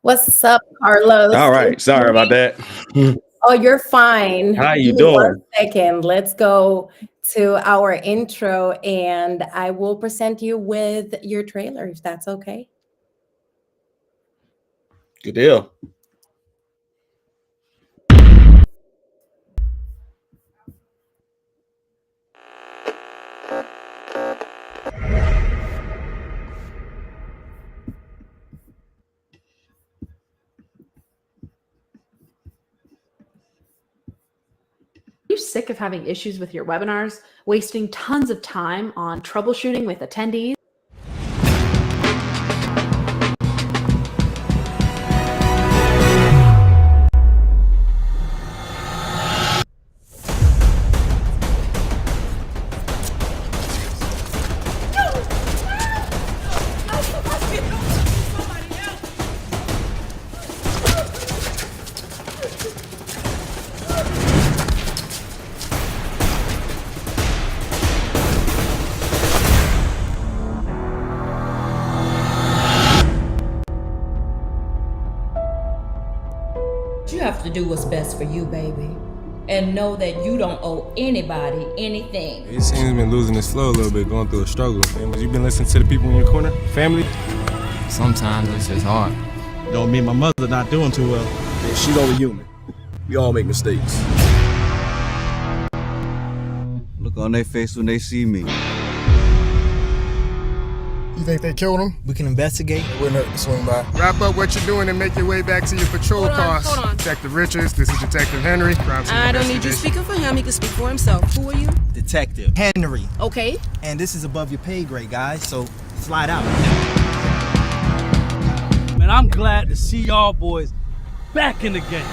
What's up, Carlos? All right. Sorry about that. Oh, you're fine. How you Give me one doing? second. Let's go to our intro and I will present you with your trailer if that's okay. Good deal. Are you sick of having issues with your webinars, wasting tons of time on troubleshooting with attendees? You have to do what's best for you, baby. And know that you don't owe anybody anything. It seems been losing its flow a little bit, going through a struggle. And you been listening to the people in your corner? Family? Sometimes it's just hard. Don't mean my mother not doing too well. Man, she's only human. We all make mistakes. Look on their face when they see me. You think they killed him? We can investigate. Wouldn't hurt to swing by. Wrap up what you're doing and make your way back to your patrol cars. Hold on. Detective Richards, this is Detective Henry. I don't need you speaking for him. He can speak for himself. Who are you? Detective Henry. Okay. And this is above your pay grade, guys, so slide out. Man, I'm glad to see y'all boys back in the game.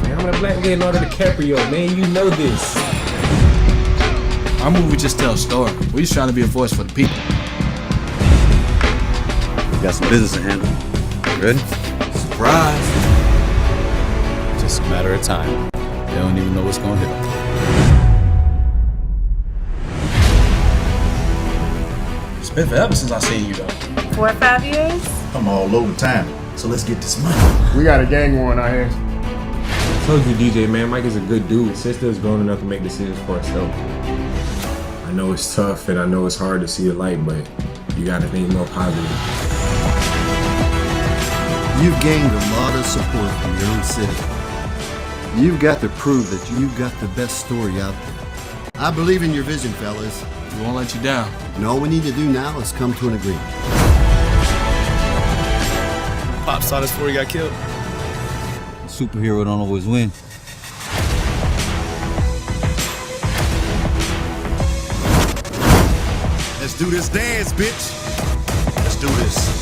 Man, I'm a black Leonardo DiCaprio, man. You know this. Our movie just tells a story. We're just trying to be a voice for the people. We got some business to handle. Ready? Surprise! Just a matter of time. They don't even know what's gonna hit them. It's been forever since I seen you though. 4 or 5 years? I'm all over time, so let's get this money. We got a gang war on our hands. I told you, DJ, man, Mike is a good dude. Sister is grown enough to make decisions for herself. I know it's tough and I know it's hard to see the light, but you gotta think more positive. You've gained a lot of support from your own city. You've got to prove that you've got the best story out there. I believe in your vision, fellas. We won't let you down. And all we need to do now is come to an agreement. Pop saw this before he got killed. A superhero don't always win. Let's do this dance, bitch. Let's do this.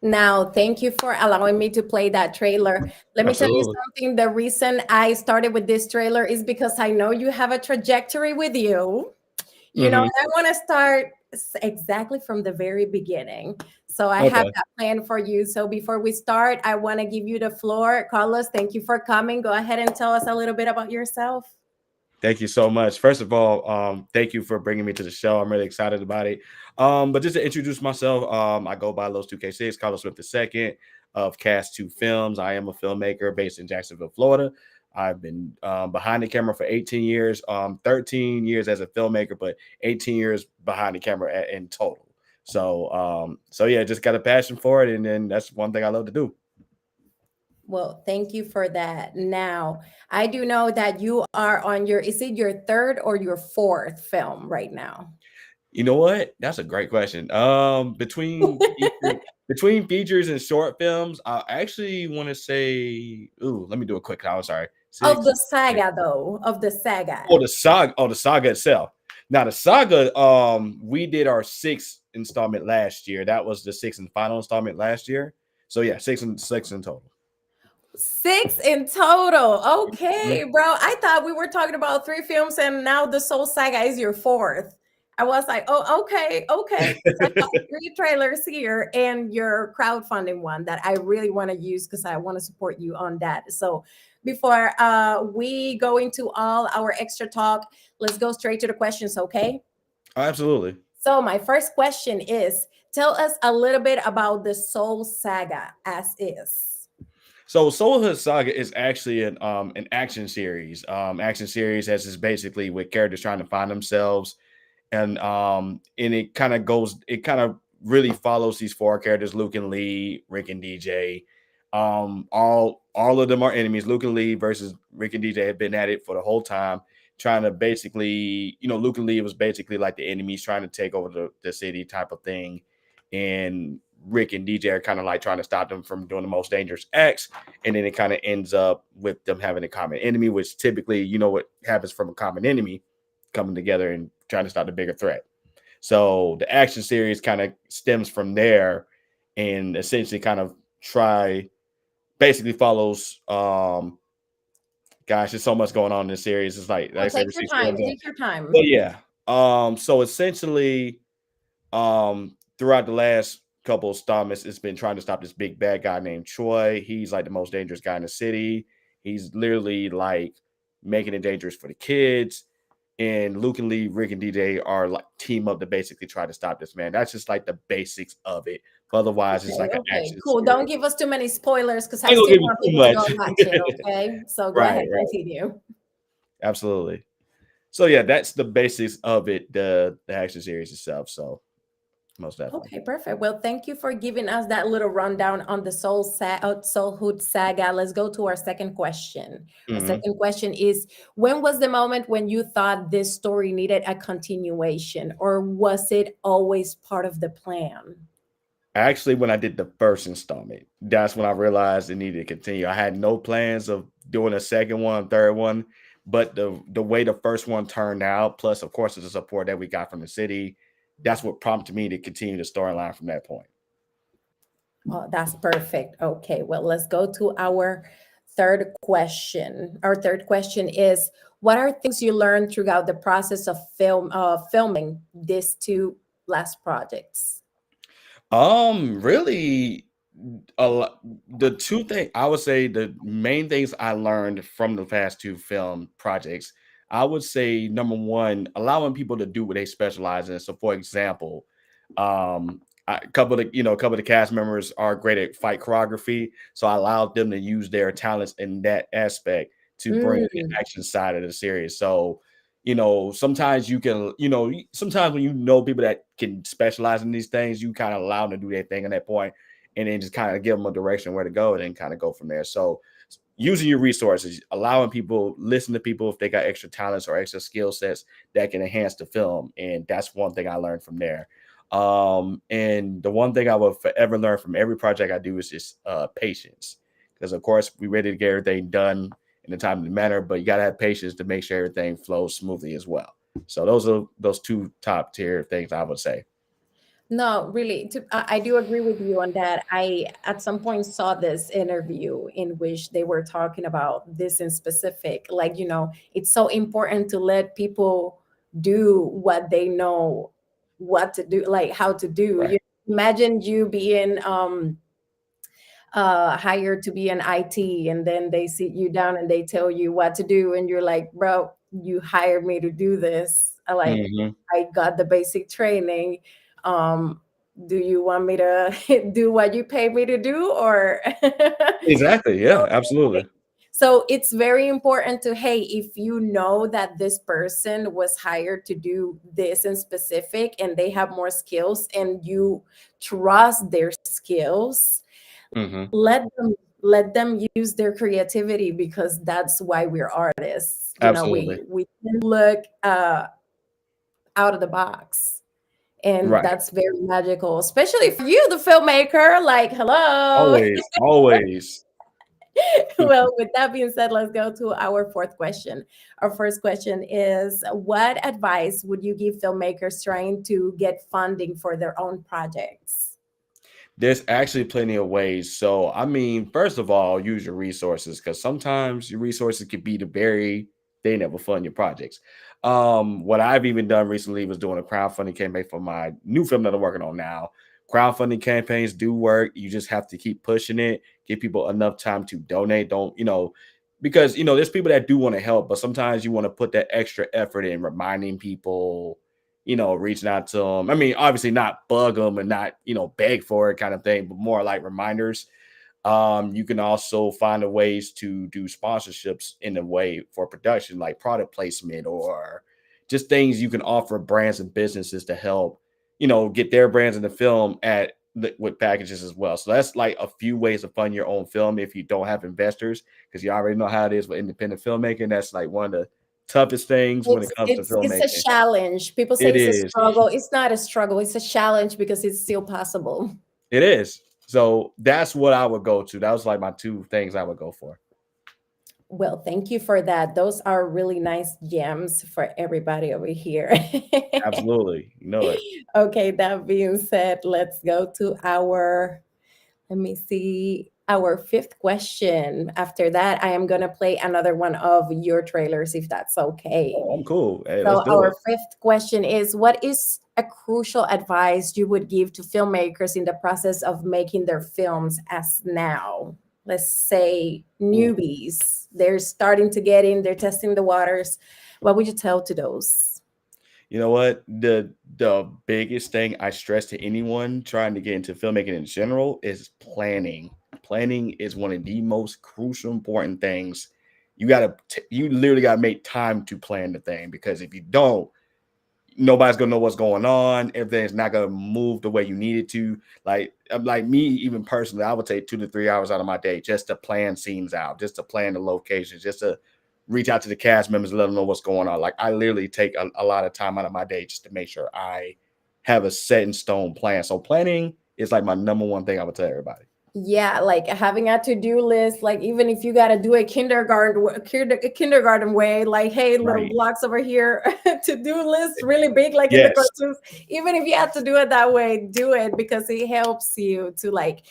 Now, thank you for allowing me to play that trailer. Let me tell you something. The reason I started with this trailer is because I know you have a trajectory with you. You know, I want to start exactly from the very beginning. So I have that plan for you. So before we start, I want to give you the floor. Carlos, thank you for coming. Go ahead and tell us a little bit about yourself. Thank you so much. First of all, thank you for bringing me to the show. I'm really excited about it. But just to introduce myself, I go by Los 2K6, Carlos Swift II of Cast 2 Films. I am a filmmaker based in Jacksonville, Florida. I've been behind the camera for 18 years, 13 years as a filmmaker, but 18 years behind the camera in total. So yeah, just got a passion for it. And then that's one thing I love to do. Well, thank you for that. Now, I do know that you are on is it your 3rd or your 4th film right now? You know what? That's a great question. Between features and short films, I actually want to say, let me do a quick count. I'm sorry. Of the saga, though, of the saga. Oh, the saga itself. Now, the saga, we did our 6th installment last year. That was the 6th and final installment last year. So yeah, 6 in total. 6 in total. Okay, bro. I thought we were talking about 3 films and now the Soul Saga is your 4th. I was like, oh, okay. I got 3 trailers here and your crowdfunding one that I really want to use because I want to support you on that. So before we go into all our extra talk, let's go straight to the questions, okay? Absolutely. So my first question is, tell us a little bit about the Soul Saga as is. So Soul Saga is actually an action series. Action series as is basically with characters trying to find themselves, and it kind of really follows these four characters: Luke and Lee, Rick and DJ. All of them are enemies. Luke and Lee versus Rick and DJ have been at it for the whole time, trying to basically, Luke and Lee was basically like the enemies trying to take over the city type of thing, and Rick and DJ are kind of like trying to stop them from doing the most dangerous acts. And then it kind of ends up with them having a common enemy, which typically, what happens from a common enemy coming together and trying to stop the bigger threat. So the action series kind of stems from there and essentially kind of basically follows, gosh, there's so much going on in this series. It's like, take your time. Take your time. But yeah. So essentially, throughout the last couple of installments, it's been trying to stop this big bad guy named Troy. He's like the most dangerous guy in the city. He's literally like making it dangerous for the kids. And Luke and Lee, Rick and DJ are like team up to basically try to stop this man. That's just like the basics of it. But otherwise, it's like an action. Cool. Series. Don't give us too many spoilers because I still want people to go watch it. Okay, so go ahead, continue. Absolutely. So yeah, that's the basics of it. The action series itself. So. Most definitely. Okay, perfect. Well, thank you for giving us that little rundown on the Soulhood Saga. Let's go to our second question. The second question is, when was the moment when you thought this story needed a continuation, or was it always part of the plan? Actually, when I did the first installment, that's when I realized it needed to continue. I had no plans of doing a second one, third one, but the way the first one turned out, plus, of course, the support that we got from the city, that's what prompted me to continue the storyline from that point. Oh, that's perfect. Okay, well, let's go to our third question. Our third question is, what are things you learned throughout the process of filming these two last projects? Really, the two things I would say, the main things I learned from the past two film projects, I would say, number one, allowing people to do what they specialize in. So, for example, a couple of the cast members are great at fight choreography, so I allowed them to use their talents in that aspect to bring the action side of the series. So, sometimes you can, sometimes when people that can specialize in these things, you kind of allow them to do their thing at that point, and then just kind of give them a direction where to go, and then kind of go from there. So. Using your resources, allowing people, listen to people if they got extra talents or extra skill sets that can enhance the film. And that's one thing I learned from there. And the one thing I will forever learn from every project I do is just patience. Because, of course, we're ready to get everything done in the timely manner, but you got to have patience to make sure everything flows smoothly as well. So those are those two top tier things I would say. No, really, I do agree with you on that. I, at some point, saw this interview in which they were talking about this in specific. Like, it's so important to let people do what they know what to do, like how to do. Right. Imagine you being hired to be an IT, and then they sit you down and they tell you what to do, and you're like, bro, you hired me to do this. I got the basic training. Do you want me to do what you pay me to do, or Exactly. Yeah, absolutely. So it's very important to, hey, if you know that this person was hired to do this in specific and they have more skills and you trust their skills, let them use their creativity, because that's why we're artists. Absolutely. We can look out of the box. And that's very magical, especially for you, the filmmaker. Like, hello. Always. Well, with that being said, let's go to our fourth question. Our first question is, what advice would you give filmmakers trying to get funding for their own projects? There's actually plenty of ways. So, I mean, first of all, use your resources, because sometimes your resources could be the very thing that will fund your projects. What I've even done recently was doing a crowdfunding campaign for my new film that I'm working on now. Crowdfunding campaigns do work. You just have to keep pushing it, give people enough time to donate. Don't, because, you know, there's people that do want to help, but sometimes you want to put that extra effort in reminding people, you know, reaching out to them. I mean, obviously not bug them and not, you know, beg for it kind of thing, but more like reminders. You can also find ways to do sponsorships in a way for production, like product placement or just things you can offer brands and businesses to help, you know, get their brands in the film with packages as well. So that's like a few ways to fund your own film if you don't have investors, because you already know how it is with independent filmmaking. That's like one of the toughest things when it comes to filmmaking. It's a challenge. People say it's a struggle. It's not a struggle. It's a challenge because it's still possible. It is. So that's what I would go to. That was like my two things I would go for. Well, thank you for that. Those are really nice gems for everybody over here. Absolutely. You know it. Okay, that being said, let's go to our fifth question. After that, I am going to play another one of your trailers, if that's okay. Oh, I'm cool. Hey, so let's do our it. fifth question is, what is a crucial advice you would give to filmmakers in the process of making their films as now? Let's say newbies, they're starting to get in, they're testing the waters. What would you tell to those? You know what? The biggest thing I stress to anyone trying to get into filmmaking in general is planning. Planning is one of the most crucial, important things. You literally gotta make time to plan the thing, because if you don't, nobody's gonna know what's going on. Everything's not gonna move the way you need it to. Like me, even personally, I would take 2 to 3 hours out of my day just to plan scenes out, just to plan the locations, just to reach out to the cast members and let them know what's going on. Like, I literally take a lot of time out of my day just to make sure I have a set in stone plan. So planning is like my number one thing I would tell everybody. Yeah, like having a to-do list, like even if you got to do a kindergarten way, like, hey, little blocks over here, to-do list really big, like in the cartoons. Even if you have to do it that way, do it, because it helps you to like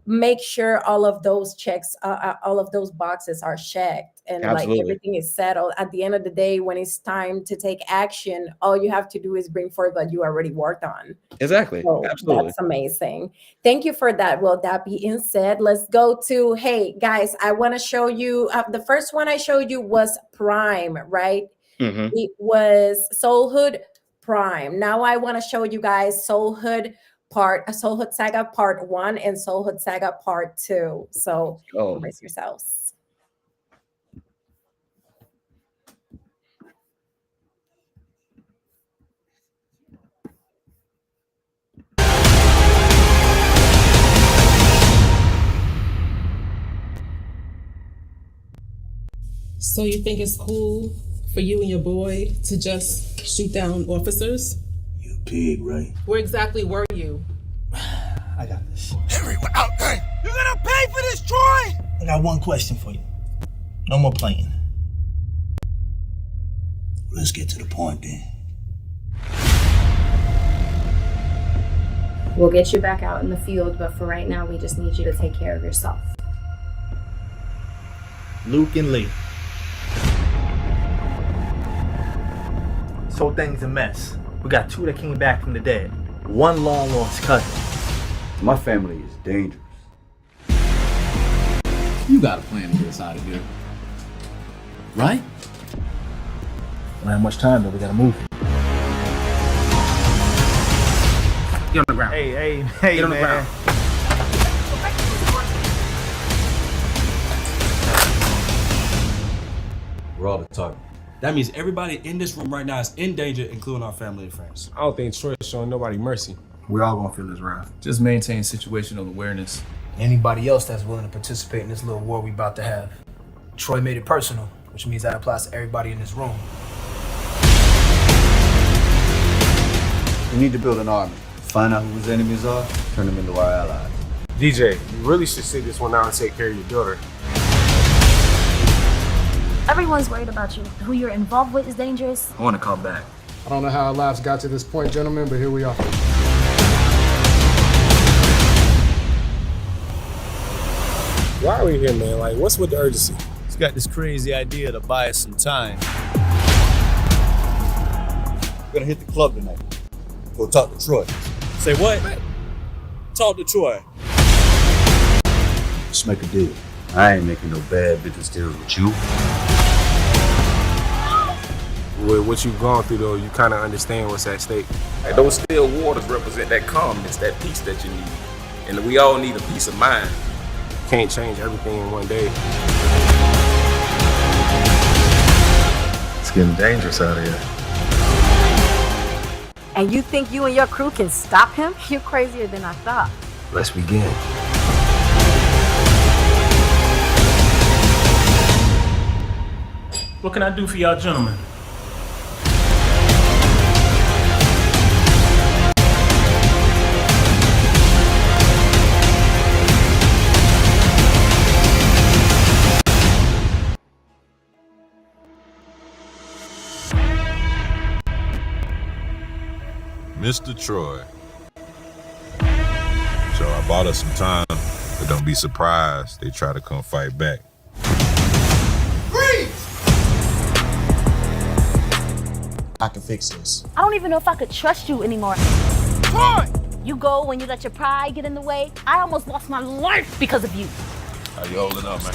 make sure all of those all of those boxes are checked, and like everything is settled. At the end of the day, when it's time to take action, all you have to do is bring forth what you already worked on. Exactly. So absolutely. That's amazing. Thank you for that. Well, that being said, let's go to, hey guys, I want to show you, the first one I showed you was Prime, right? Mm-hmm. It was Soulhood Prime. Now I want to show you guys Soulhood Saga Part 1 and Soulhood Saga Part 2. So brace yourselves. So you think it's cool for you and your boy to just shoot down officers? You pig, right? Where exactly were you? I got this. Henry, we're out there. You're gonna pay for this, Troy! I got one question for you. No more playing. Let's get to the point then. We'll get you back out in the field, but for right now, we just need you to take care of yourself. Luke and Lee. This whole thing's a mess. We got 2 that came back from the dead. 1 long lost cousin. My family is dangerous. You got a plan to get us out of here, right? We don't have much time though, we gotta move. Get on the ground. Hey, Get on the ground. We're all the target. That means everybody in this room right now is in danger, including our family and friends. I don't think Troy's showing nobody mercy. We all gonna feel his wrath. Just maintain situational awareness. Anybody else that's willing to participate in this little war we about to have. Troy made it personal, which means that applies to everybody in this room. We need to build an army. Find out who his enemies are, turn them into our allies. DJ, you really should sit this one out and take care of your daughter. Everyone's worried about you. Who you're involved with is dangerous. I want to come back. I don't know how our lives got to this point, gentlemen, but here we are. Why are we here, man? Like, what's with the urgency? He's got this crazy idea to buy us some time. We're gonna hit the club tonight. Go talk to Troy. Say what? Talk to Troy. Let's make a deal. I ain't making no bad business deals with you. With what you've gone through, though, you kind of understand what's at stake. Like, those still waters represent that calmness, that peace that you need. And we all need a peace of mind. Can't change everything in one day. It's getting dangerous out here. And you think you and your crew can stop him? You're crazier than I thought. Let's begin. What can I do for y'all gentlemen? Mr. Troy. So I bought us some time, but don't be surprised they try to come fight back. I can fix this. I don't even know if I could trust you anymore. Troy! You go when you let your pride get in the way. I almost lost my life because of you. How you holding up, man?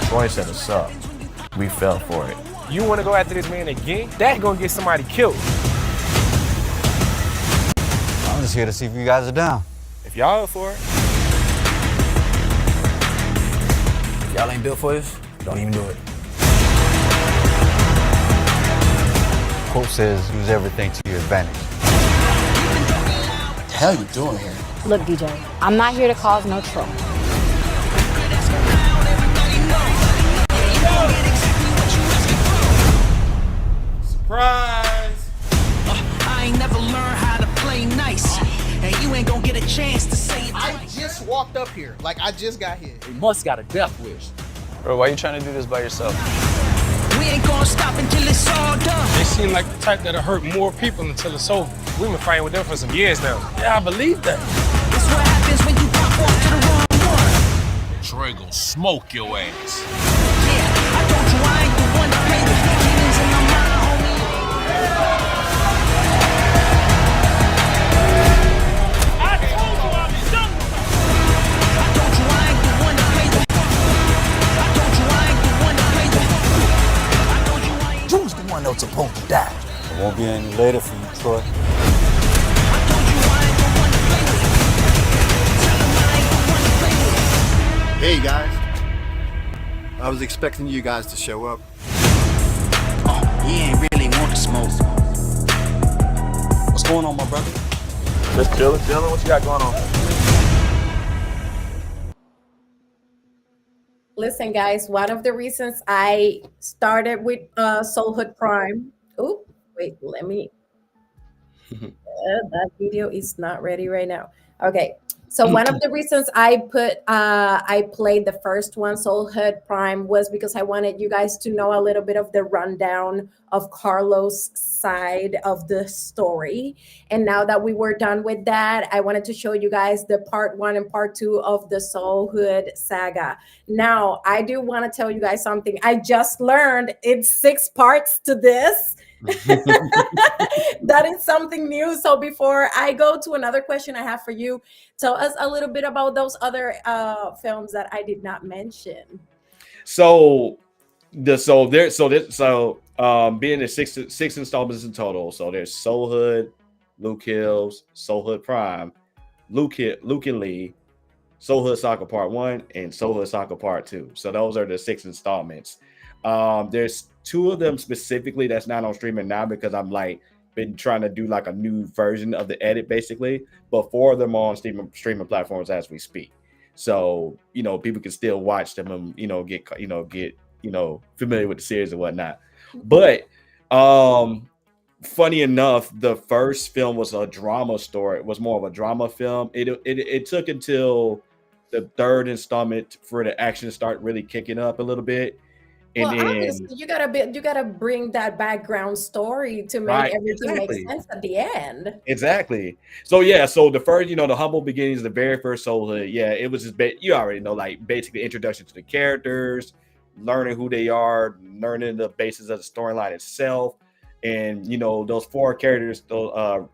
Troy set us up. We fell for it. You want to go after this man again? That's gonna get somebody killed. I'm just here to see if you guys are down. If y'all up for it. If y'all ain't built for this, don't even do it. Quote says, use everything to your advantage. What the hell you doing here? Look, DJ, I'm not here to cause no trouble. Surprise! I ain't never learned how to play nice. And you ain't gonna get a chance to say it. I just walked up here. Like, I just got here. You must got a death wish. Bro, why are you trying to do this by yourself? We ain't gonna stop until it's all done. They seem like the type that'll hurt more people until it's over. We've been fighting with them for some years now. Yeah, I believe that. It's what happens when you pop off to the wrong one. Troy gonna smoke your ass. Yeah, I told you I ain't the one to pay the demons in my mind, homie. I told you I was done with you. I told you I ain't the one to pay the I told you I ain't the one to pay the I told you I ain't. Who's the one that's supposed to die? It won't be any later for you, Troy. Hey guys, I was expecting you guys to show up. Oh, he ain't really want to smoke. What's going on, my brother? Just chillin'. What you got going on? Listen, guys, one of the reasons I started with Soulhood Prime. Oh, wait, let me. That video is not ready right now. Okay. So one of the reasons I played the first one, Soulhood Prime, was because I wanted you guys to know a little bit of the rundown of Carlos' side of the story. And now that we were done with that, I wanted to show you guys the part 1 and part 2 of the Soulhood Saga. Now, I do want to tell you guys something. I just learned it's 6 parts to this. That is something new. So before I go to another question I have for you, tell us a little bit about those other films that I did not mention. So being the six installments in total. So there's Soulhood, Luke Hills, Soulhood Prime, Luke and Lee, Soulhood Saga Part 1, and Soulhood Saga Part 2. So those are the 6 installments. There's 2 of them specifically that's not on streaming now because I'm been trying to do like a new version of the edit basically, but 4 of them are on streaming platforms as we speak. So, people can still watch them and, get familiar with the series and whatnot. But funny enough, the first film was a drama story. It was more of a drama film. It took until the 3rd installment for the action to start really kicking up a little bit. And well, obviously, you gotta bring that background story to make everything make sense at the end. Exactly. So the first, the humble beginnings, the very first Soulhood, it was just you already know, basically introduction to the characters, learning who they are, learning the basis of the storyline itself, and those 4 characters, Luke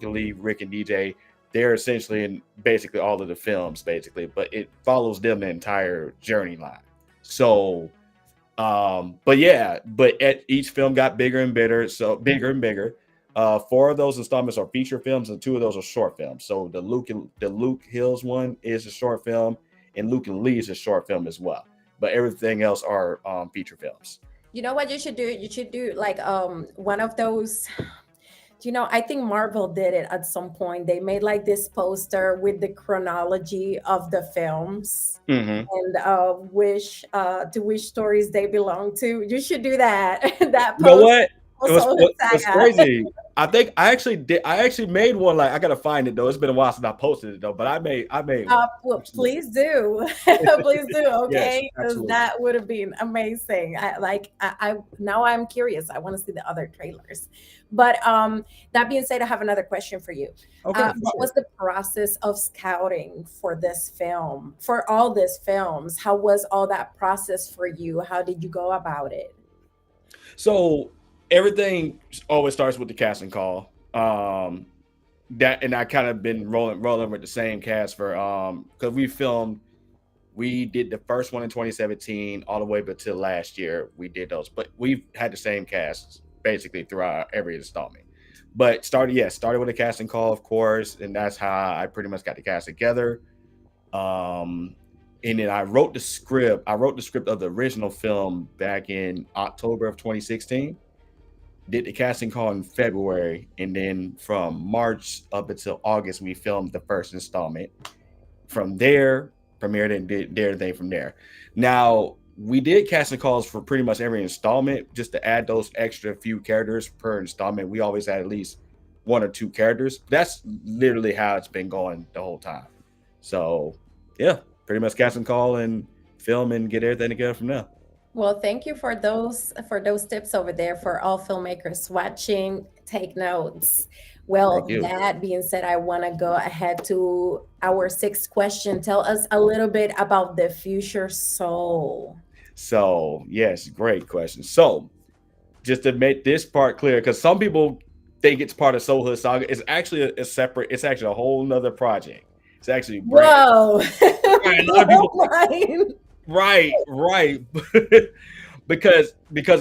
and Lee, Rick and DJ, they're essentially in basically all of the films, basically, but it follows them the entire journey line. So, but each film got bigger and bigger, so bigger and bigger. 4 of those installments are feature films, and 2 of those are short films. So the Luke Hills one is a short film, and Luke and Lee is a short film as well. But everything else are feature films. You know what you should do? You should do like one of those. You know, I think Marvel did it at some point. They made like this poster with the chronology of the films and which stories they belong to. You should do that. That You know poster. what? What's crazy? I think I actually made one. Like, I gotta find it though. It's been a while since I posted it though. But I made well, please do. Please do. Okay, because absolutely. that would have been amazing. I now I'm curious. I want to see the other trailers. But that being said, I have another question for you. Okay, what was the process of scouting for this film, for all these films? How was all that process for you? How did you go about it? So everything always starts with the casting call. And I kind of been rolling with the same cast for because we did the first one in 2017 all the way up until last year. We did those, but we've had the same cast basically throughout every installment. But started with a casting call, of course, and that's how I pretty much got the cast together. And then I wrote the script. I wrote the script of the original film back in October of 2016. Did the casting call in February, and then from March up until August, we filmed the first installment. From there, premiered and did everything from there. Now, we did casting calls for pretty much every installment just to add those extra few characters per installment. We always had at least 1 or 2 characters. That's literally how it's been going the whole time. So, yeah, pretty much casting call and film and get everything together from there. Well, thank you for those tips over there for all filmmakers watching. Take notes. Well, that being said, I want to go ahead to our 6th question. Tell us a little bit about the future Soul. So, yes, great question. So, just to make this part clear, because some people think it's part of Soul Saga, it's actually a separate. It's actually a whole nother project. It's actually whoa. Right. because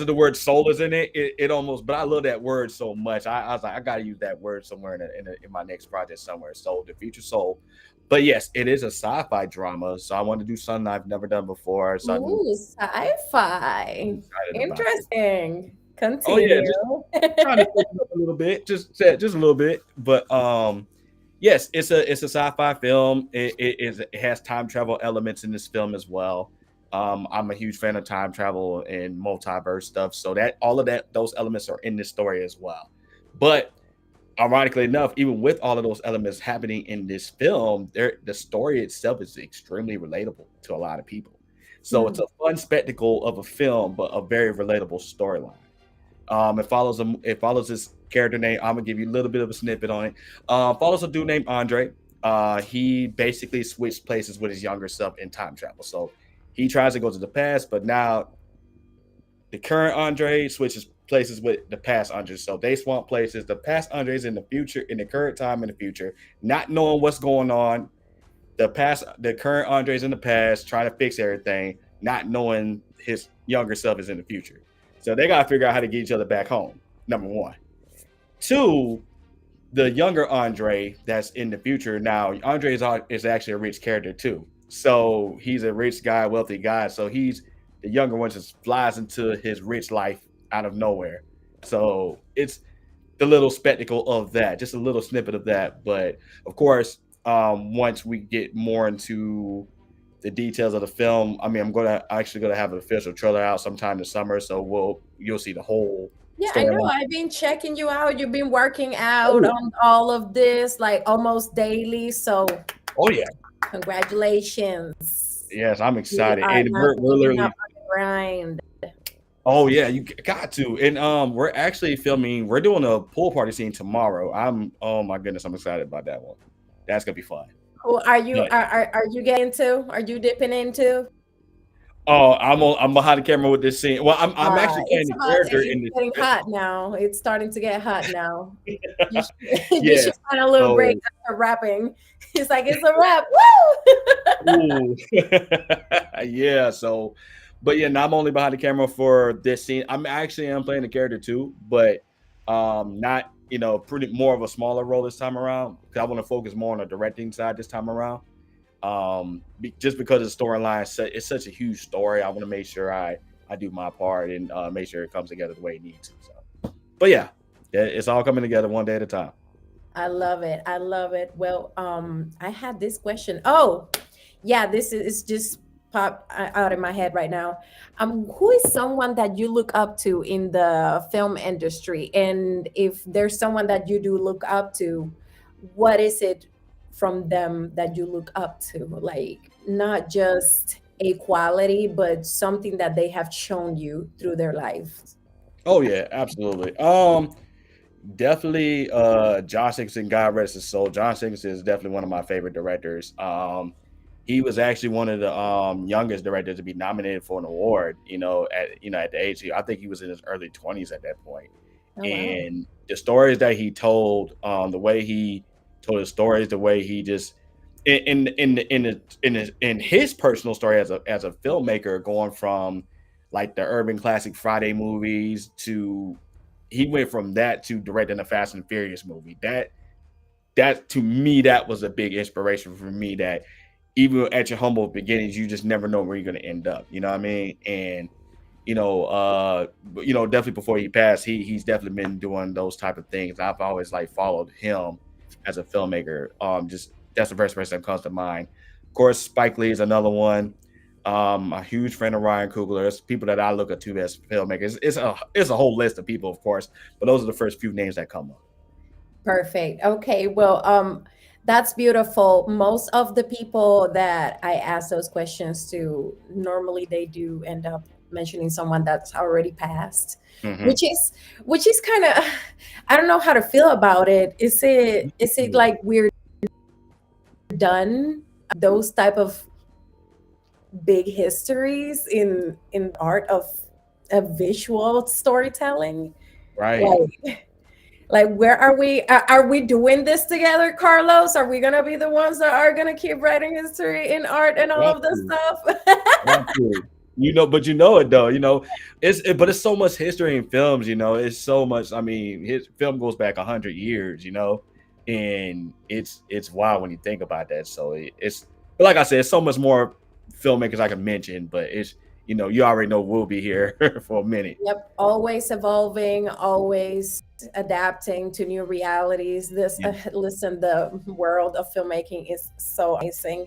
of the word soul is in it, it almost. But I love that word so much. I was like, I gotta use that word somewhere in my next project somewhere. So the future soul. But yes, it is a sci-fi drama. So I want to do something I've never done before. So ooh, sci-fi. Interesting. Continue. Oh yeah, just trying to think up a little bit, just a little bit. But yes, it's a sci-fi film. It has time travel elements in this film as well. I'm a huge fan of time travel and multiverse stuff, so that all of those elements are in this story as well. But ironically enough, even with all of those elements happening in this film, the story itself is extremely relatable to a lot of people. So it's a fun spectacle of a film, but a very relatable storyline. It follows this character name. I'm gonna give you a little bit of a snippet on it. Follows a dude named Andre. He basically switched places with his younger self in time travel. So he tries to go to the past, but now the current Andre switches places with the past Andre. So they swap places. The past Andre is in the future, in the current time in the future, not knowing what's going on. The current Andre is in the past, trying to fix everything, not knowing his younger self is in the future. So they got to figure out how to get each other back home, number 1. 2, the younger Andre that's in the future now, Andre is actually a rich character too. So he's a rich guy, wealthy guy. So he's the younger one just flies into his rich life out of nowhere. So it's the little spectacle of that, just a little snippet of that. But of course, once we get more into the details of the film, I mean, I'm actually gonna have an official trailer out sometime this summer, so you'll see the whole. Yeah, I know. I've been checking you out. You've been working out on all of this like almost daily. So, oh yeah, congratulations. Yes, I'm excited. And we're literally grind. Oh yeah, you got to. And we're actually filming. We're doing a pool party scene tomorrow. Oh my goodness, I'm excited about that one. That's gonna be fun. Are you getting into? Are you dipping into? Oh, I'm behind the camera with this scene. Well, I'm actually playing It's the hot. character in It's this. getting hot now. It's starting to get hot now. You should, you Yes. should find a little break So, after rapping. It's like it's a rap. Woo! ooh. Yeah. So, but yeah, now I'm only behind the camera for this scene. I'm playing the character too, but not pretty more of a smaller role this time around because I want to focus more on the directing side this time around. Just because the storyline it's such a huge story, I want to make sure I do my part and make sure it comes together the way it needs to. So, but yeah, it's all coming together one day at a time. I love it. I love it. Well, I had this question. Oh, yeah, this is just popped out in my head right now. Who is someone that you look up to in the film industry? And if there's someone that you do look up to, what is it from them that you look up to? Like not just a quality, but something that they have shown you through their lives. Oh yeah, absolutely. Definitely Josh Hickerson, God rest his soul. Josh Hickerson is definitely one of my favorite directors. He was actually one of the youngest directors to be nominated for an award, at the age, I think he was in his early 20s at that point. Oh, wow. And the stories that he told, the way he told his stories, the way he just in his personal story as a filmmaker, going from like the urban classic Friday movies to he went from that to directing a Fast and Furious movie. That to me, that was a big inspiration for me, that even at your humble beginnings, you just never know where you're going to end up. You know what I mean? And, definitely before he passed, he's definitely been doing those type of things. I've always followed him as a filmmaker. Just that's the first person that comes to mind. Of course, Spike Lee is another one. A huge friend of Ryan Coogler. There's people that I look up to as filmmakers. It's a whole list of people, of course, but those are the first few names that come up. Perfect. Okay. Well, that's beautiful. Most of the people that I ask those questions to, normally they do end up mentioning someone that's already passed, Mhm. which is kind of, I don't know how to feel about it. Is it like we're done those type of big histories in art of visual storytelling? Right. Like where are we? Are we doing this together, Carlos? Are we gonna be the ones that are gonna keep writing history in art and all of this stuff? Absolutely. But it though. It's so much history in films. It's so much. I mean, his film goes back 100 years. And it's wild when you think about that. So but like I said, it's so much more filmmakers I can mention. But it's you already know we'll be here for a minute. Yep, always evolving, always adapting to new realities. Listen, the world of filmmaking is so amazing.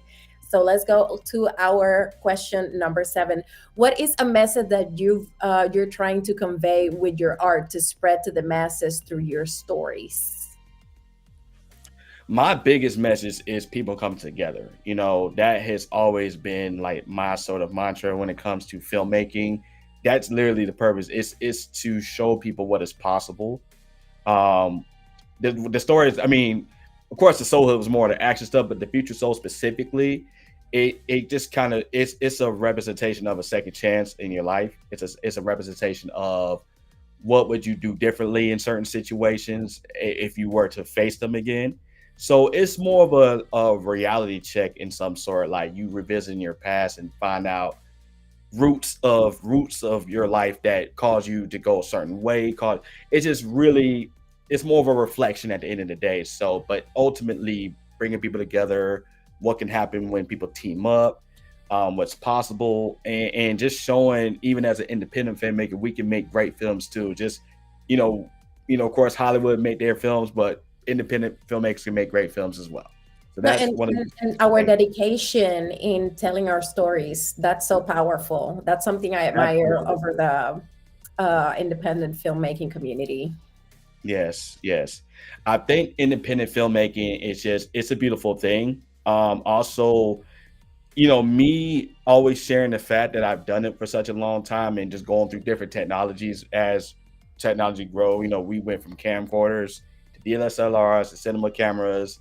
So let's go to our question number 7. What is a message that you're trying to convey with your art to spread to the masses through your stories? My biggest message is people come together. That has always been like my sort of mantra when it comes to filmmaking. That's literally the purpose. It's to show people what is possible. The stories, I mean, of course the Soul Hood was more the action stuff, but the Future Soul specifically, it just kind of it's a representation of a second chance in your life. It's a representation of what would you do differently in certain situations if you were to face them again. So it's more of a reality check in some sort, like you revisiting your past and find out roots of your life that cause you to go a certain way. It's just really, it's more of a reflection at the end of the day. So, but ultimately bringing people together, what can happen when people team up, what's possible, and just showing, even as an independent filmmaker, we can make great films too. Just, of course, Hollywood make their films, but independent filmmakers can make great films as well. So that's and our dedication in telling our stories, that's so powerful. That's something I admire over the independent filmmaking community. Yes. I think independent filmmaking it's a beautiful thing. Also, me always sharing the fact that I've done it for such a long time and just going through different technologies as technology grow. We went from camcorders to DSLRs to cinema cameras.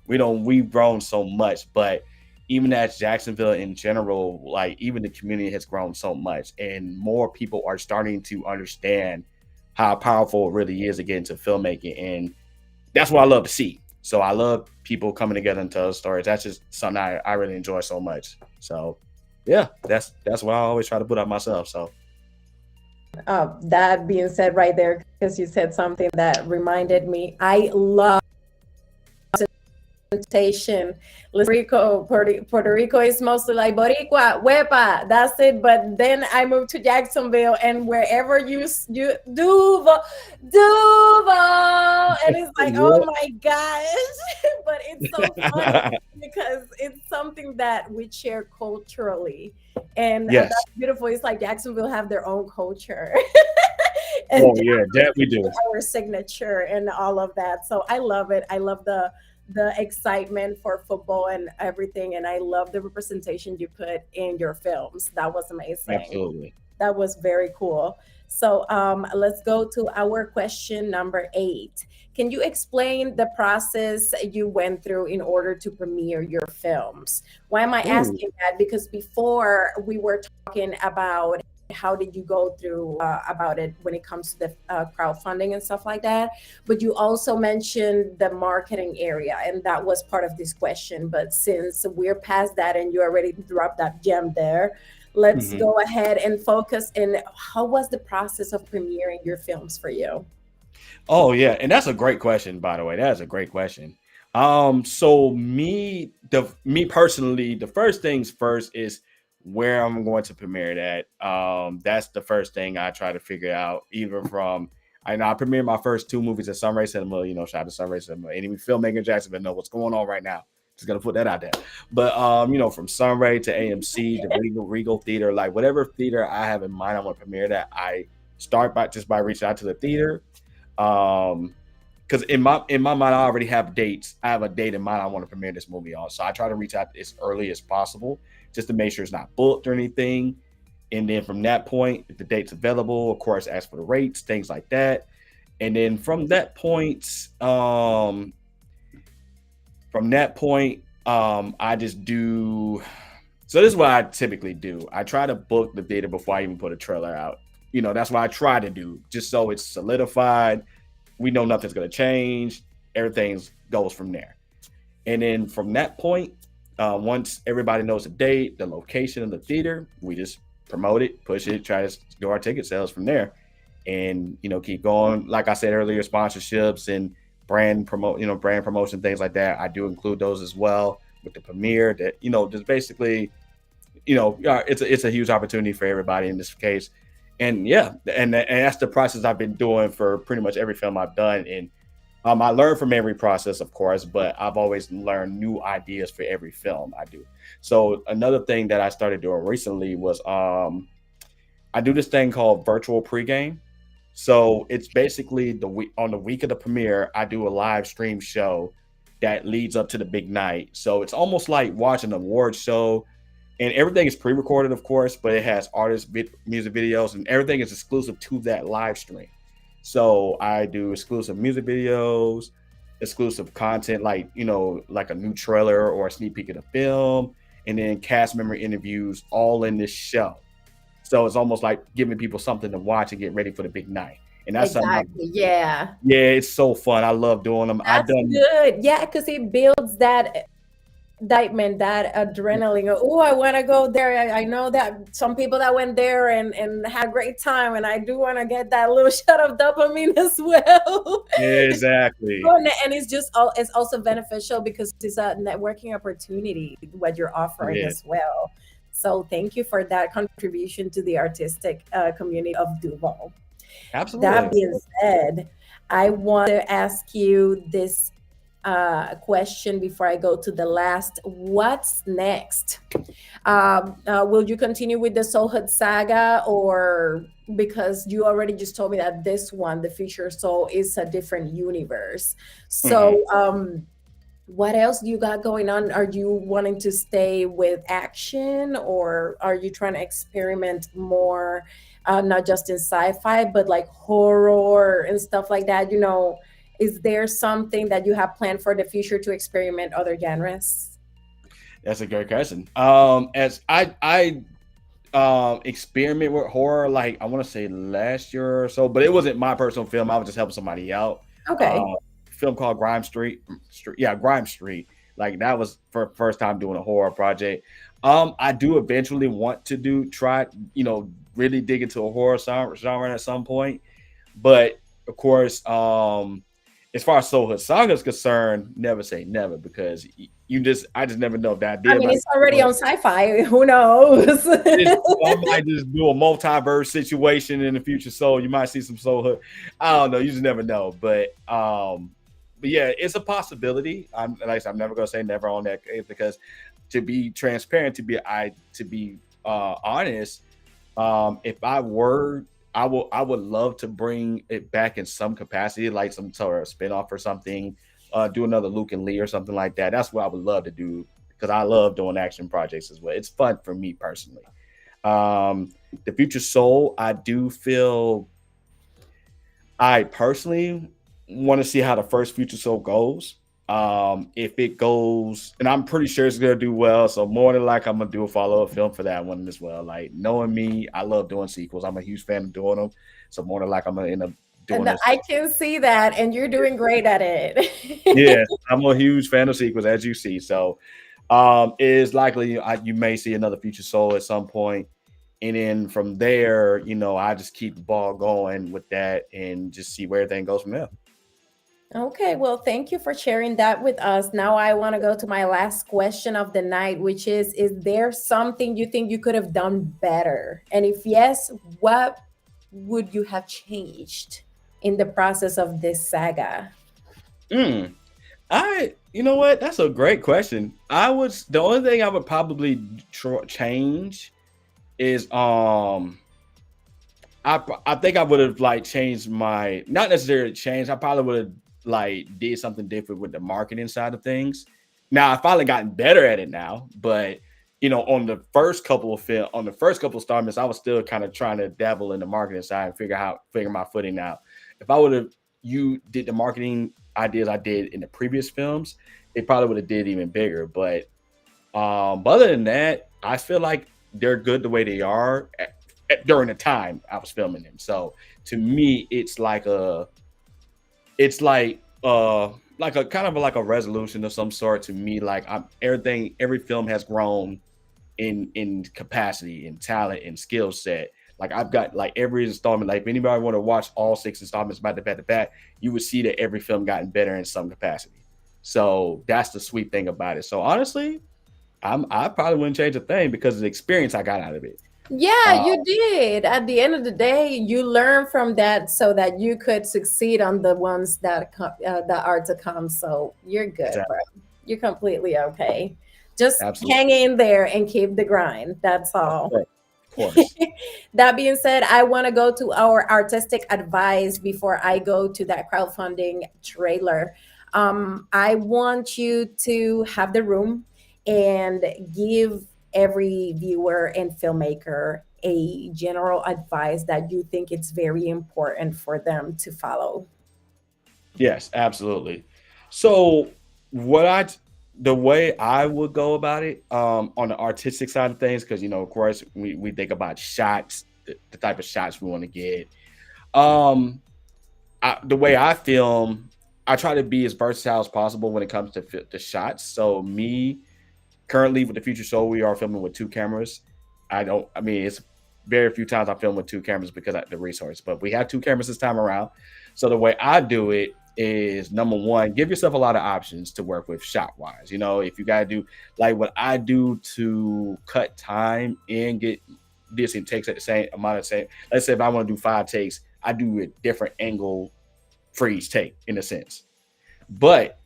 We've grown so much, but even as Jacksonville in general, like even the community has grown so much, and more people are starting to understand how powerful it really is to get into filmmaking, and that's what I love to see. So I love people coming together and tell stories. That's just something I really enjoy so much. So yeah, that's what I always try to put out myself. So that being said right there, because you said something that reminded me, I love presentation. Puerto Rico is mostly like Boricua, Huepa, that's it. But then I moved to Jacksonville, and wherever you Duval, and it's like, oh my gosh. But it's so funny because it's something that we share culturally, and that's beautiful. It's like Jacksonville have their own culture. And that we do. Our signature and all of that. So I love it. I love the excitement for football and everything, and I love the representation you put in your films. That was amazing. Absolutely. That was very cool. So let's go to our question number 8. Can you explain the process you went through in order to premiere your films? Why am I asking that? Because before we were talking about how did you go through about it when it comes to the crowdfunding and stuff like that, but you also mentioned the marketing area, and that was part of this question. But since we're past that and you already dropped that gem there, let's go ahead and focus in how was the process of premiering your films for you? Oh yeah, and that's a great question, by the way. That's a great question. So me personally, the first things first is where I'm going to premiere it at. That's the first thing I try to figure out. Either from, I know I premiered my first 2 movies at Sunray Cinema, shout out to Sunray Cinema. Any filmmaker in Jacksonville know what's going on right now. Just gonna put that out there. But from Sunray to AMC to Regal Theater, like whatever theater I have in mind I want to premiere that, I start by reaching out to the theater. Because in my mind I already have dates. I have a date in mind I want to premiere this movie on. So I try to reach out as early as possible, just to make sure it's not booked or anything. And then from that point, if the date's available, of course, ask for the rates, things like that. And then from that point, I just do. So this is what I typically do. I try to book the theater before I even put a trailer out. That's what I try to do, just so it's solidified. We know nothing's going to change. Everything goes from there. And then from that point, once everybody knows the date, the location of the theater, we just promote it, push it, try to do our ticket sales from there, and keep going. Like I said earlier, sponsorships and brand promotion, things like that. I do include those as well with the premiere. That just basically, it's a huge opportunity for everybody in this case. And and that's the process I've been doing for pretty much every film I've done. And I learn from every process, of course, but I've always learned new ideas for every film I do. So another thing that I started doing recently was I do this thing called virtual pregame. So it's basically on the week of the premiere, I do a live stream show that leads up to the big night. So it's almost like watching an award show, and everything is pre-recorded, of course, but it has music videos, and everything is exclusive to that live stream. So I do exclusive music videos, exclusive content, like a new trailer or a sneak peek of the film, and then cast member interviews all in this show. So it's almost like giving people something to watch and get ready for the big night. And that's exactly. Yeah, it's so fun. I love doing them. That's good. Yeah, because it builds that excitement, that adrenaline. Oh, I want to go there. I know that some people that went there and had a great time, and I do want to get that little shot of dopamine as well. Exactly. And it's also beneficial because it's a networking opportunity what you're offering as well. So thank you for that contribution to the artistic community of Duval. Absolutely. That being said, I want to ask you this question before I go to the last. What's next? Will you continue with the Soul Saga, or because you already just told me that this one, the Future Soul, is a different universe? So what else you got going on? Are you wanting to stay with action, or are you trying to experiment more, not just in sci-fi, but like horror and stuff like that? Is there something that you have planned for the future to experiment other genres? That's a great question. As I experiment with horror, like I want to say last year or so, but it wasn't my personal film. I was just helping somebody out. Okay. Film called Grime Street. Yeah, Grime Street. Like that was for first time doing a horror project. I do eventually want to try, really dig into a horror genre at some point. But of course, as far as Soul Saga is concerned, never say never, because I just never know that. I mean, it's already on sci-fi. Who knows? I might just do a multiverse situation in the future. So you might see some Soul Hood. I don't know. You just never know. But yeah, it's a possibility. I'm never gonna say never on that, because to be transparent, to be honest, if I were, I would love to bring it back in some capacity, like some sort of spinoff or something. Do another Luke and Lee or something like that. That's what I would love to do, because I love doing action projects as well. It's fun for me personally. The Future Soul, I do feel I personally want to see how the first Future Soul goes. If it goes, and I'm pretty sure it's gonna do well, so more than like I'm gonna do a follow-up film for that one as well. Like, knowing me, I love doing sequels. I'm a huge fan of doing them, so more than like I'm gonna end up doing And this. I can see that, and you're doing great at it. Yeah, I'm a huge fan of sequels, as you see. So it is likely you may see another Future Soul at some point. And then from there, I just keep the ball going with that and just see where everything goes from there. Okay, well, thank you for sharing that with us. Now I want to go to my last question of the night, which is there something you think you could have done better? And if yes, what would you have changed in the process of this saga? You know what? That's a great question. The only thing I would probably change is I think I would have changed my, not necessarily changed. I probably would have did something different with the marketing side of things. Now I finally gotten better at it now, but on the first couple of installments, I was still kind of trying to dabble in the marketing side and figure my footing out. If I would have did the marketing ideas I did in the previous films, it probably would have did even bigger. But other than that, I feel like they're good the way they are during the time I was filming them. So to me, it's like a kind of like a resolution of some sort to me. Like every film has grown in capacity and talent and skill set. Like I've got every installment. Like if anybody want to watch all 6 installments back to back, you would see that every film gotten better in some capacity. So that's the sweet thing about it. So honestly, I probably wouldn't change a thing because of the experience I got out of it. Yeah, you did. At the end of the day, you learn from that so that you could succeed on the ones that are to come. So you're good, Exactly. bro. You're completely okay. Just Absolutely. hang in there and keep the grind. That's all. Of course. That being said, I want to go to our artistic advice before I go to that crowdfunding trailer. I want you to have the room and give every viewer and filmmaker a general advice that you think it's very important for them to follow. Yes, absolutely. So the way I would go about it on the artistic side of things, because of course we think about shots, the type of shots we want to get. The way I film, I try to be as versatile as possible when it comes to the shots. So me, currently with the Future Soul, we are filming with 2 cameras. It's very few times I film with 2 cameras because of the resource, but we have 2 cameras this time around. So the way I do it is, number one, give yourself a lot of options to work with shot wise. If you got to do like what I do to cut time and get this and takes at the same amount of time. Let's say if I want to do 5 takes, I do a different angle for each take in a sense. But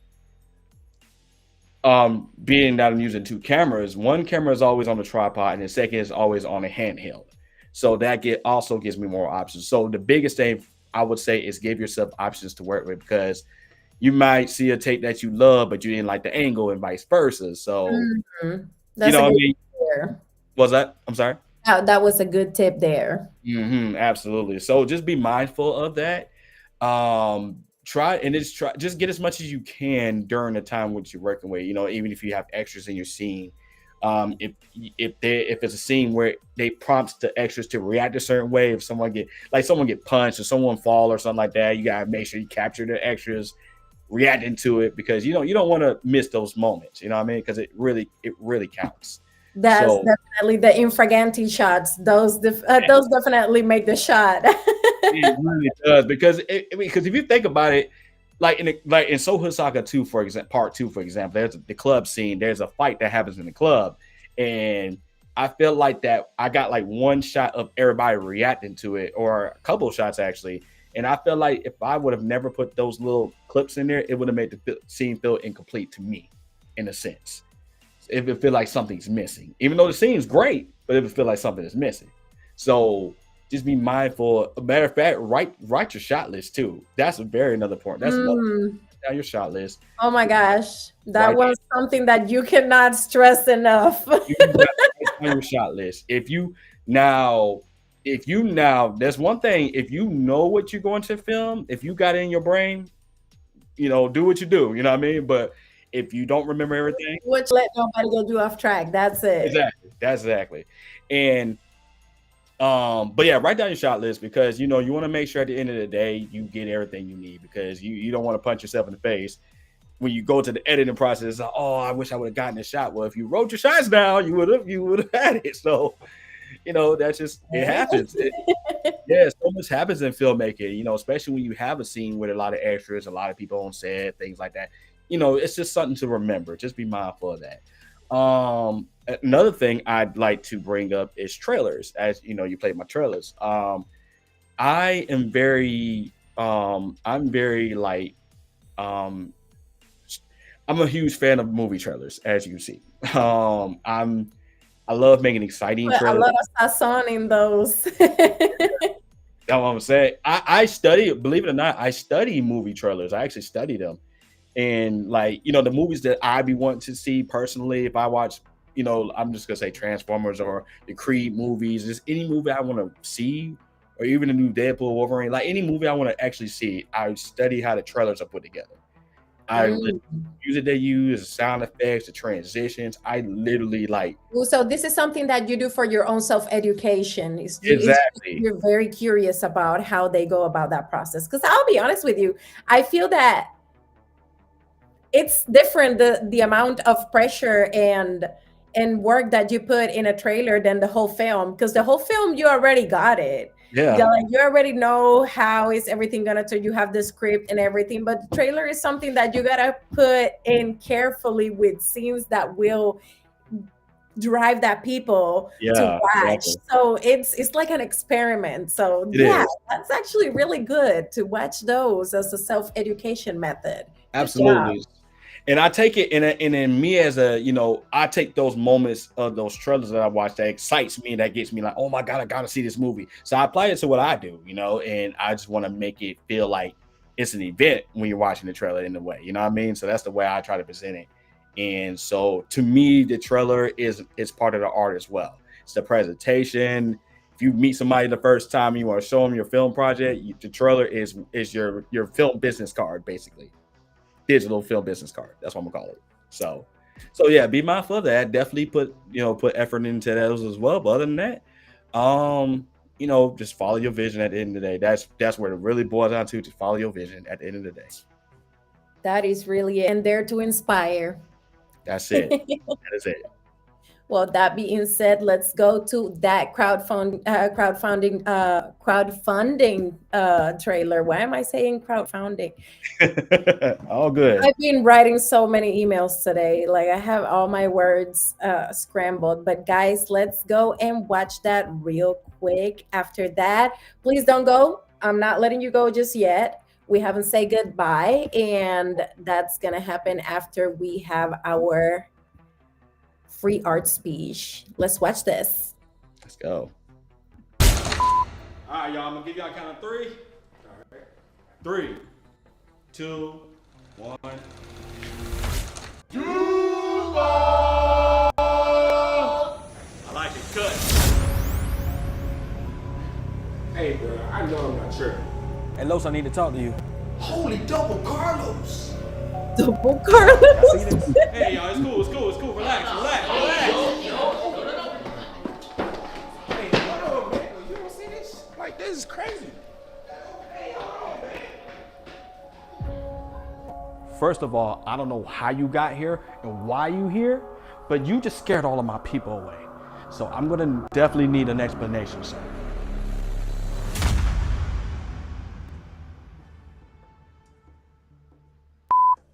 being that I'm using 2 cameras, one camera is always on the tripod and the second is always on a handheld. So that also gives me more options. So the biggest thing I would say is give yourself options to work with, because you might see a take that you love, but you didn't like the angle and vice versa. So, That's what I mean? there. Was that? I'm sorry. That was a good tip there. Absolutely. So just be mindful of that. Just get as much as you can during the time which you're working with, even if you have extras in your scene, If it's a scene where they prompt the extras to react a certain way, if someone get punched or someone fall or something like that, you gotta make sure you capture the extras reacting to it, because you don't want to miss those moments. You know what I mean? Because it really counts. That's definitely the infraganti shots. Those definitely make the shot. It really does, because if you think about it, like in Soul Saga 2, for example, part 2, for example, there's the club scene. There's a fight that happens in the club, and I feel like that I got like one shot of everybody reacting to it, or a couple of shots actually. And I feel like if I would have never put those little clips in there, it would have made the scene feel incomplete to me, in a sense. It would feel like something's missing, even though the scene's great, but it would feel like something is missing. So just be mindful. A matter of fact, write your shot list too. That's another point. That's down your shot list. Oh my gosh, that was something that you cannot stress enough. You on your shot list. If you now, there's one thing. If you know what you're going to film, if you got it in your brain, do what you do. You know what I mean? But if you don't remember everything, which let nobody go do off track. That's it. Exactly. And but yeah, write down your shot list, because you want to make sure at the end of the day you get everything you need, because you don't want to punch yourself in the face when you go to the editing process. Like, oh, I wish I would have gotten a shot. Well, if you wrote your shots down, you would have had it. So that's just, it happens. So much happens in filmmaking, especially when you have a scene with a lot of extras, a lot of people on set, things like that. It's just something to remember. Just be mindful of that. Another thing I'd like to bring up is trailers. As you played my trailers. I'm a huge fan of movie trailers, as you see. I love making exciting trailers. A lot of sazon in those. That's what I'm saying. I study, believe it or not, I study movie trailers. I actually study them. And the movies that I be wanting to see personally, if I watch, I'm just gonna say Transformers or the Creed movies, just any movie I want to see, or even the new Deadpool, Wolverine, like any movie I want to actually see, I study how the trailers are put together. Music they use, the sound effects, the transitions. I literally So this is something that you do for your own self-education. Exactly. You're very curious about how they go about that process. Because I'll be honest with you, I feel that it's different, the amount of pressure and work that you put in a trailer than the whole film. Because the whole film, you already got it. Yeah. You already know how is everything gonna turn. You have the script and everything, but the trailer is something that you gotta put in carefully with scenes that will drive that people to watch. Exactly. So it's like an experiment. So that's actually really good to watch those as a self-education method. Absolutely. And I take it, and then me as I take those moments of those trailers that I watch that excites me, and that gets me like, oh my God, I gotta see this movie. So I apply it to what I do, and I just want to make it feel like it's an event when you're watching the trailer in a way, you know what I mean? So that's the way I try to present it. And so to me, the trailer is part of the art as well. It's the presentation. If you meet somebody the first time and you want to show them your film project, the trailer is your film business card, basically. Digital film business card. That's what I'm gonna call it. So yeah, be mindful of that. Definitely put effort into those as well. But other than that, just follow your vision at the end of the day. That's where it really boils down to follow your vision at the end of the day. That is really it. And there to inspire. That's it. That is it. Well, that being said, let's go to that crowdfunding trailer. Why am I saying crowdfunding? All good. I've been writing so many emails today. I have all my words scrambled. But guys, let's go and watch that real quick. After that, please don't go. I'm not letting you go just yet. We haven't said goodbye, and that's gonna happen after we have our free art speech. Let's watch this. Let's go. All right, y'all. I'm gonna give y'all a count of 3. All right. 3, 2, 1. I like it. Cut. Hey, bro. I know I'm not tripping. Hey, Los, I need to talk to you. Holy double Carlos. Double Carlos. Hey, y'all. It's cool. Relax. First of all, I don't know how you got here and why you here, but you just scared all of my people away. So I'm gonna definitely need an explanation, sir.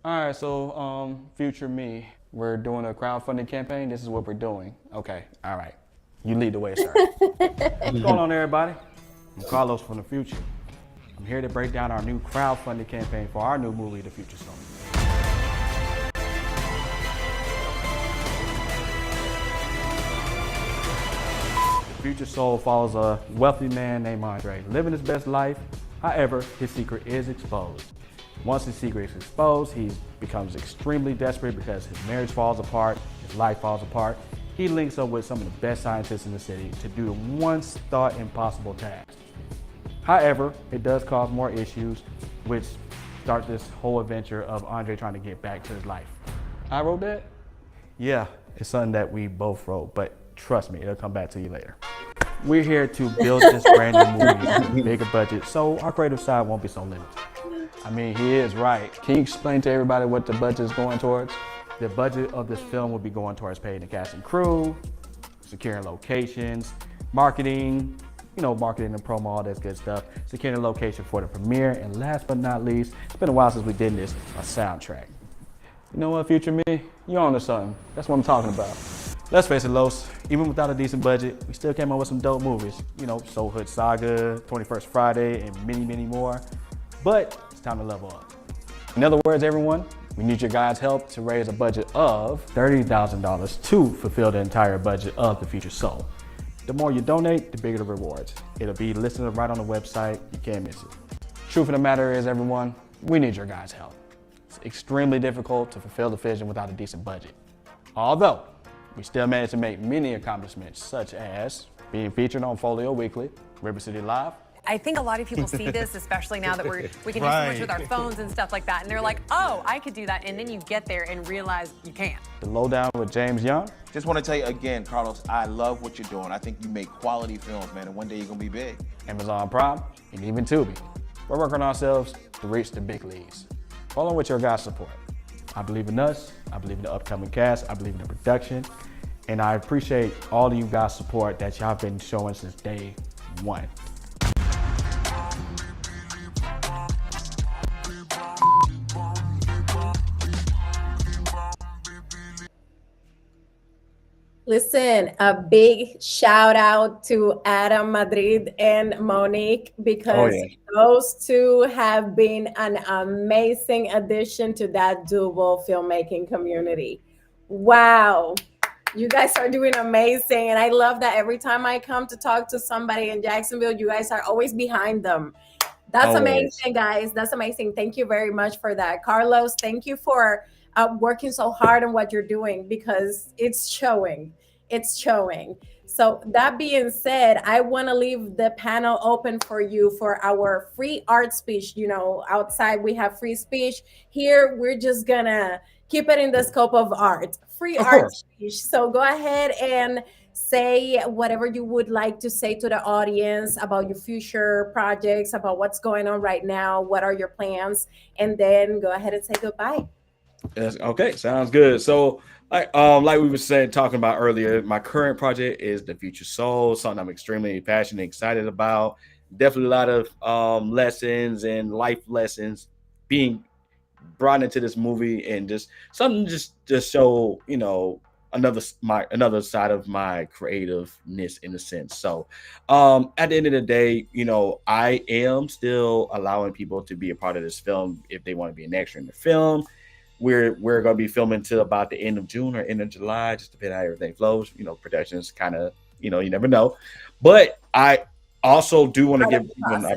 All right, so future me, we're doing a crowdfunding campaign. This is what we're doing. Okay, all right. You lead the way, sir. What's going on, everybody? I'm Carlos from the future. I'm here to break down our new crowdfunding campaign for our new movie, The Future Soul. The Future Soul follows a wealthy man named Andre, living his best life. However, his secret is exposed. Once his secret is exposed, he becomes extremely desperate because his marriage falls apart, his life falls apart. He links up with some of the best scientists in the city to do the once thought impossible task. However, it does cause more issues, which start this whole adventure of Andre trying to get back to his life. I wrote that? Yeah, it's something that we both wrote, but trust me, it'll come back to you later. We're here to build this brand new movie with a bigger budget, so our creative side won't be so limited. I mean, he is right. Can you explain to everybody what the budget is going towards? The budget of this film will be going towards paying the cast and crew, securing locations, marketing, marketing and promo, all that good stuff, securing a location for the premiere, and last but not least, it's been a while since we did this, a soundtrack. You know what, future me? You're on to something. That's what I'm talking about. Let's face it, Los, even without a decent budget, we still came up with some dope movies. Soul Saga, 21st Friday, and many, many more. But it's time to level up. In other words, everyone, we need your guys' help to raise a budget of $30,000 to fulfill the entire budget of The Future Soul. The more you donate, the bigger the rewards. It'll be listed right on the website. You can't miss it. Truth of the matter is, everyone, we need your guys' help. It's extremely difficult to fulfill the vision without a decent budget. Although, we still managed to make many accomplishments, such as being featured on Folio Weekly, River City Live. I think a lot of people see this, especially now that we can do so much with our phones and stuff like that, and they're like, oh, I could do that, and then you get there and realize you can't. The Lowdown with James Young. Just want to tell you again, Carlos, I love what you're doing. I think you make quality films, man, and one day you're going to be big. Amazon Prime, and even Tubi. We're working on ourselves to reach the big leagues. Along with your guys' support. I believe in us, I believe in the upcoming cast, I believe in the production, and I appreciate all of you guys' support that y'all been showing since day one. Listen, a big shout out to Adam Madrid and Monique, because those two have been an amazing addition to that doable filmmaking community. Wow. You guys are doing amazing. And I love that every time I come to talk to somebody in Jacksonville, you guys are always behind them. That's amazing, guys. That's amazing. Thank you very much for that. Carlos, thank you for working so hard on what you're doing, because it's showing. It's showing. So that being said, I want to leave the panel open for you for our free art speech. Outside we have free speech. Here, we're just going to keep it in the scope of art. Free art speech. So go ahead and say whatever you would like to say to the audience about your future projects, about what's going on right now, what are your plans, and then go ahead and say goodbye. Yes, okay, sounds good. So like we were talking about earlier, my current project is The Future Soul, something I'm extremely passionate and excited about. Definitely a lot of lessons and life lessons being brought into this movie, and just something just show, another side of my creativeness in a sense. So at the end of the day, I am still allowing people to be a part of this film if they want to be an extra in the film. We're going to be filming till about the end of June or end of July, just depending on how everything flows. Production's kind of, you never know. But I also do want to give people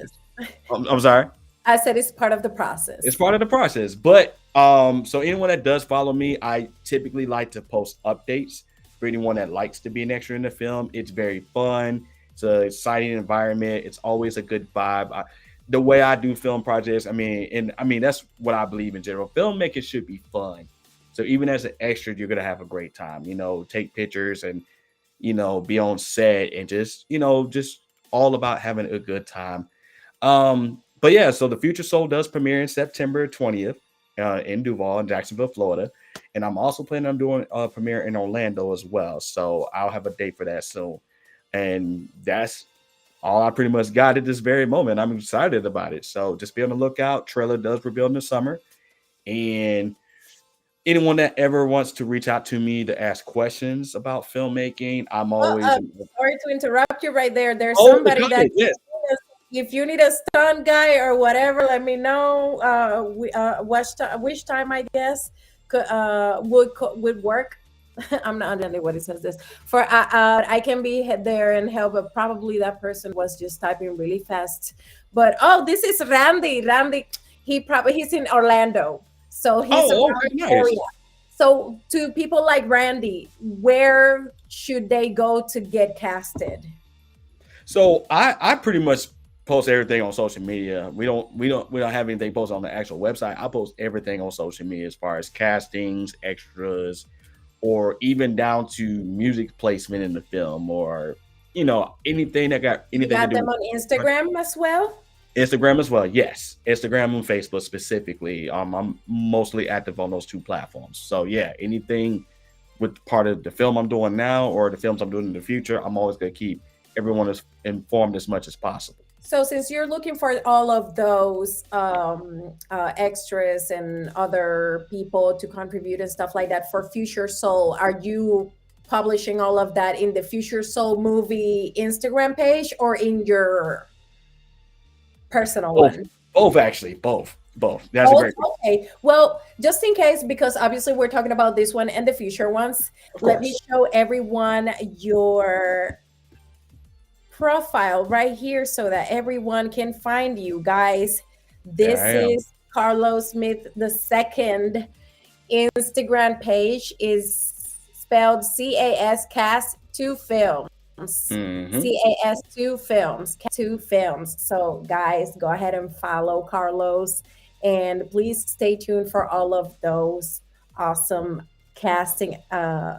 I'm sorry. I said it's part of the process. It's part of the process. But so anyone that does follow me, I typically like to post updates for anyone that likes to be an extra in the film. It's very fun. It's an exciting environment. It's always a good vibe. The way I do film projects, that's what I believe in general. Filmmaking should be fun. So even as an extra, you're going to have a great time, take pictures and, be on set and just all about having a good time. But yeah, so The Future Soul does premiere in September 20th. in Duval in Jacksonville, Florida. And I'm also planning on doing a premiere in Orlando as well. So I'll have a date for that soon. And that's all I pretty much got at this very moment. I'm excited about it. So just be on the lookout. Trailer does reveal in the summer. And anyone that ever wants to reach out to me to ask questions about filmmaking, I'm always... sorry to interrupt you right there. There's somebody that... Yes. If you need a stunt guy or whatever, let me know. Which time I guess would work. I'm not understanding what it says this for. I can be there and help, but probably that person was just typing really fast. But this is Randy. Randy, he's in Orlando, so he's nice. area. So to people like Randy, where should they go to get casted? So I pretty much post everything on social media. We don't have anything posted on the actual website. I post everything on social media as far as castings, extras, or even down to music placement in the film, or anything that got anything. You got to do them on Instagram as well. Instagram as well, yes. Instagram and Facebook specifically. I'm mostly active on those two platforms. So yeah, anything with part of the film I'm doing now or the films I'm doing in the future, I'm always gonna keep everyone as informed as much as possible. So since you're looking for all of those extras and other people to contribute and stuff like that for Future Soul, are you publishing all of that in the Future Soul movie Instagram page or in your personal one? Both, actually. Both. That's a great question. Okay. Well, just in case, because obviously we're talking about this one and the future ones, let me show everyone your profile right here so that everyone can find you guys. This is Carlos Smith II. Instagram page is spelled CAS Cast 2 Films. CAS 2 Films. 2 Films. So guys, go ahead and follow Carlos, and please stay tuned for all of those awesome casting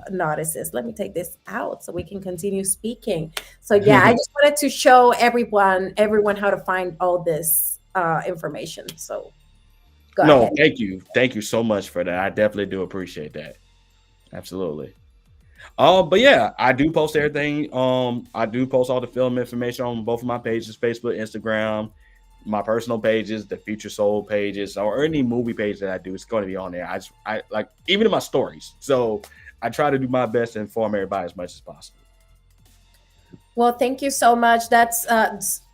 notices. Let me take this out so we can continue speaking. So yeah, I just wanted to show everyone how to find all this information. So go ahead. Thank you so much for that. I definitely do appreciate that. Absolutely. But yeah, I do post everything. I do post all the film information on both of my pages, Facebook, Instagram, my personal pages, the Future Soul pages, or any movie page that I do. It's going to be on there. I like, even in my stories. So I try to do my best to inform everybody as much as possible. Well, thank you so much. That's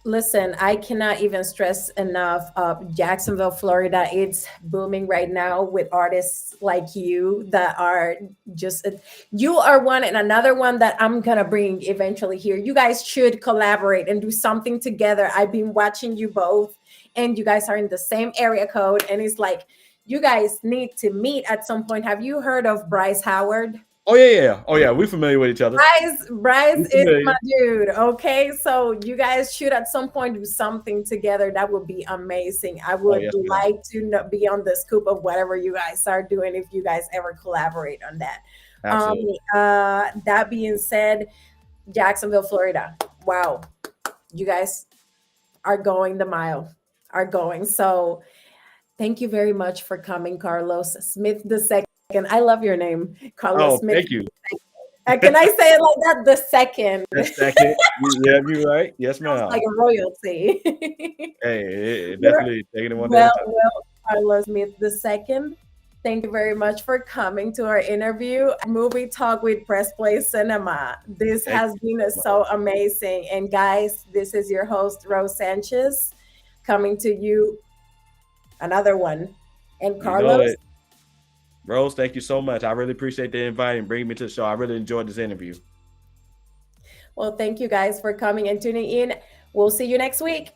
listen, I cannot even stress enough. Jacksonville, Florida, it's booming right now with artists like you that are just, you are one, and another one that I'm going to bring eventually here. You guys should collaborate and do something together. I've been watching you both, and you guys are in the same area code. And it's like, you guys need to meet at some point. Have you heard of Bryce Howard? Oh yeah. We're familiar with each other. Bryce is my dude. Okay, so you guys should at some point do something together. That would be amazing. I would like to be on the scoop of whatever you guys are doing if you guys ever collaborate on that. Absolutely. That being said, Jacksonville, Florida. Wow, you guys are going the mile. So thank you very much for coming, Carlos Smith II. I love your name, Carlos Smith. Thank you. Can I say it like that? The second. Yeah, you're right. Yes, ma'am. Like a royalty. Hey, definitely taking it one day. Well, Carlos Smith II. Thank you very much for coming to our interview, Movie Talk with Pressplay Cinema. This has been so amazing. And guys, this is your host, Rose Sanchez, coming to you. Another one. And Carlos. Rose, thank you so much. I really appreciate the invite and bringing me to the show. I really enjoyed this interview. Well, thank you guys for coming and tuning in. We'll see you next week.